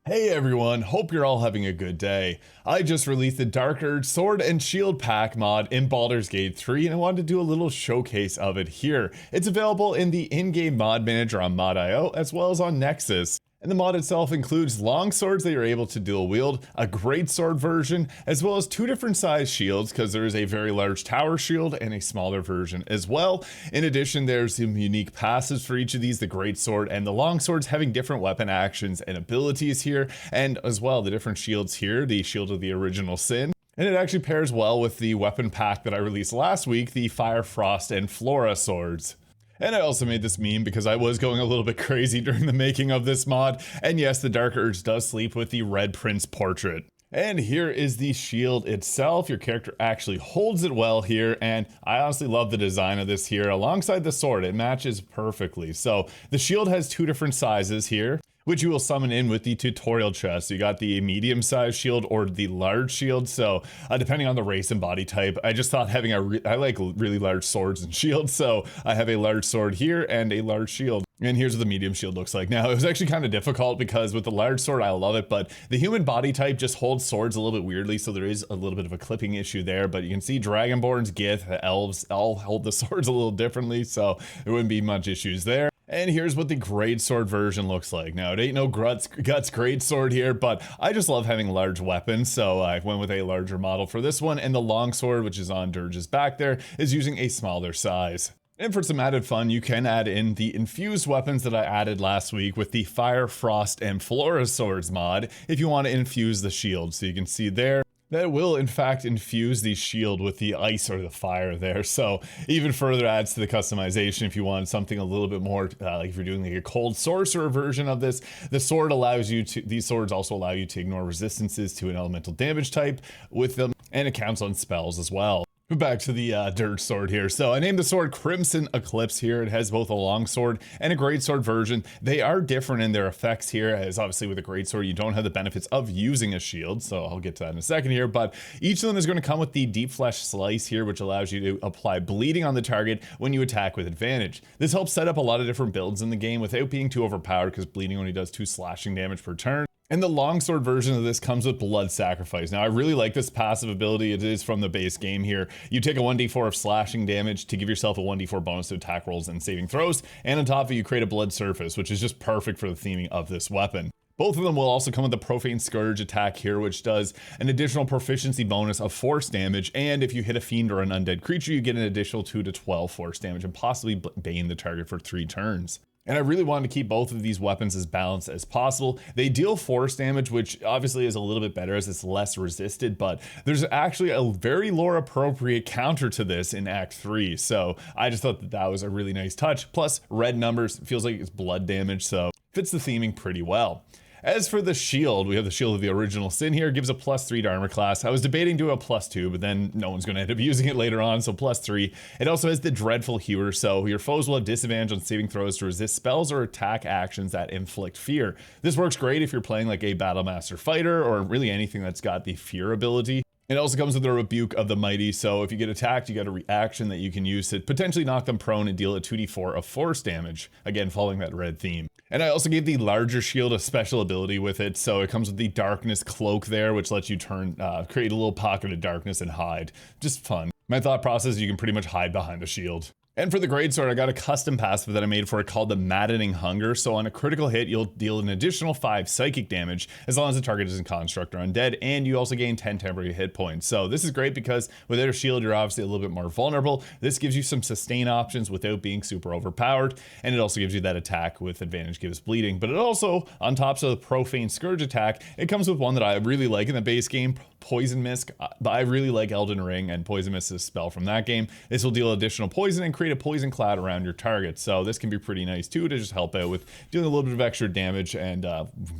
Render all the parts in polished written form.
Hey everyone, hope you're all having a good day. I just released the Dark Urge Sword and Shield Pack mod in Baldur's Gate 3 and I wanted to do a little showcase of it here. It's available in the in-game mod manager on mod.io as well as on Nexus. And the mod itself includes long swords that you're able to dual wield, a great sword version, as well as two different size shields because there is a very large tower shield and a smaller version as well. In addition, there's some unique passives for each of these, the great sword and the long swords having different weapon actions and abilities here, and as well the different shields here, the shield of the original sin. And it actually pairs well with the weapon pack that I released last week, the Fire, Frost, and Flora swords. And I also made this meme because I was going a little bit crazy during the making of this mod. And yes, the Dark Urge does sleep with the Red Prince portrait. And here is the shield itself. Your character actually holds it well here, and I honestly love the design of this here alongside the sword. It matches perfectly. So the shield has two different sizes here, which you will summon in with the tutorial chest. So you got the medium sized shield or the large shield. So depending on the race and body type, I just thought having I like really large swords and shields. So I have a large sword here and a large shield. And here's what the medium shield looks like. Now, it was actually kind of difficult because with the large sword, I love it, but the human body type just holds swords a little bit weirdly, so there is a little bit of a clipping issue there, but you can see Dragonborns, Gith, Elves all hold the swords a little differently, so there wouldn't be much issues there. And here's what the great sword version looks like. Now, it ain't no guts great sword here, but I just love having large weapons, so I went with a larger model for this one, and the long sword, which is on Durge's back there, is using a smaller size. And for some added fun, you can add in the infused weapons that I added last week with the Fire, Frost, and Flora swords mod if you want to infuse the shield. So you can see there that will in fact infuse the shield with the ice or the fire there. So even further adds to the customization if you want something a little bit more, like if you're doing like a cold sorcerer version of this. The sword allows you to, these swords also allow you to ignore resistances to an elemental damage type with them, and it counts on spells as well. Back to the Durge sword here. So I named the sword Crimson Eclipse here. It has both a long sword and a great sword version. They are different in their effects here, as obviously with a great sword, you don't have the benefits of using a shield. So I'll get to that in a second here, but each of them is going to come with the Deep Flesh Slice here, which allows you to apply bleeding on the target when you attack with advantage. This helps set up a lot of different builds in the game without being too overpowered because bleeding only does 2 slashing damage per turn. And the longsword version of this comes with Blood Sacrifice. Now, I really like this passive ability. It is from the base game here. You take a 1d4 of slashing damage to give yourself a 1d4 bonus to attack rolls and saving throws. And on top of it, you create a Blood Surface, which is just perfect for the theming of this weapon. Both of them will also come with the Profane Scourge attack here, which does an additional proficiency bonus of force damage. And if you hit a fiend or an undead creature, you get an additional 2 to 12 force damage and possibly bane the target for 3 turns. And I really wanted to keep both of these weapons as balanced as possible. They deal force damage, which obviously is a little bit better as it's less resisted, but there's actually a very lore appropriate counter to this in Act 3. So I just thought that that was a really nice touch. Plus red numbers, feels like it's blood damage, so fits the theming pretty well. As for the shield, we have the shield of the original sin here, gives a +3 to armor class. I was debating doing a +2, but then no one's going to end up using it later on, so +3. It also has the Dreadful Hewer, so your foes will have disadvantage on saving throws to resist spells or attack actions that inflict fear. This works great if you're playing like a Battlemaster fighter or really anything that's got the fear ability. It also comes with a Rebuke of the Mighty, so if you get attacked, you got a reaction that you can use to potentially knock them prone and deal a 2d4 of force damage, again following that red theme. And I also gave the larger shield a special ability with it, so it comes with the Darkness Cloak there, which lets you create a little pocket of darkness and hide. Just fun. My thought process is you can pretty much hide behind a shield. And for the greatsword, I got a custom passive that I made for it called the Maddening Hunger. So on a critical hit, you'll deal an additional 5 psychic damage as long as the target isn't construct or undead, and you also gain 10 temporary hit points. So this is great because without a shield, you're obviously a little bit more vulnerable. This gives you some sustain options without being super overpowered, and it also gives you that attack with advantage gives bleeding. But it also, on top of the Profane Scourge attack, it comes with one that I really like in the base game, Poison Mist. But I really like Elden Ring, and Poison Mist is a spell from that game. This will deal additional poison and create a poison cloud around your target, so this can be pretty nice too to just help out with doing a little bit of extra damage and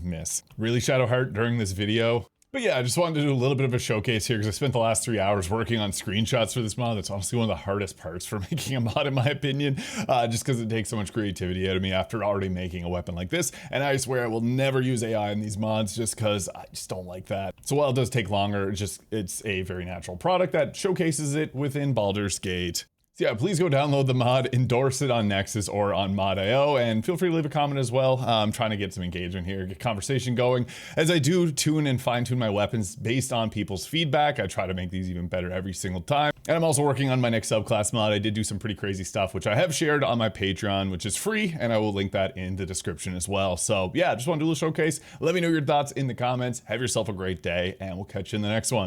miss. Really Shadowheart during this video. But yeah, I just wanted to do a little bit of a showcase here because I spent the last 3 hours working on screenshots for this mod. That's honestly one of the hardest parts for making a mod in my opinion, just because it takes so much creativity out of me after already making a weapon like this. And I swear I will never use AI in these mods just because I just don't like that. So while it does take longer, it's a very natural product that showcases it within Baldur's Gate. So yeah, please go download the mod, endorse it on Nexus or on Mod.io, and feel free to leave a comment as well. I'm trying to get some engagement here, get conversation going. As I do tune and fine tune my weapons based on people's feedback, I try to make these even better every single time. And I'm also working on my next subclass mod. I did do some pretty crazy stuff, which I have shared on my Patreon, which is free, and I will link that in the description as well. So yeah, just want to do a little showcase. Let me know your thoughts in the comments. Have yourself a great day, and we'll catch you in the next one.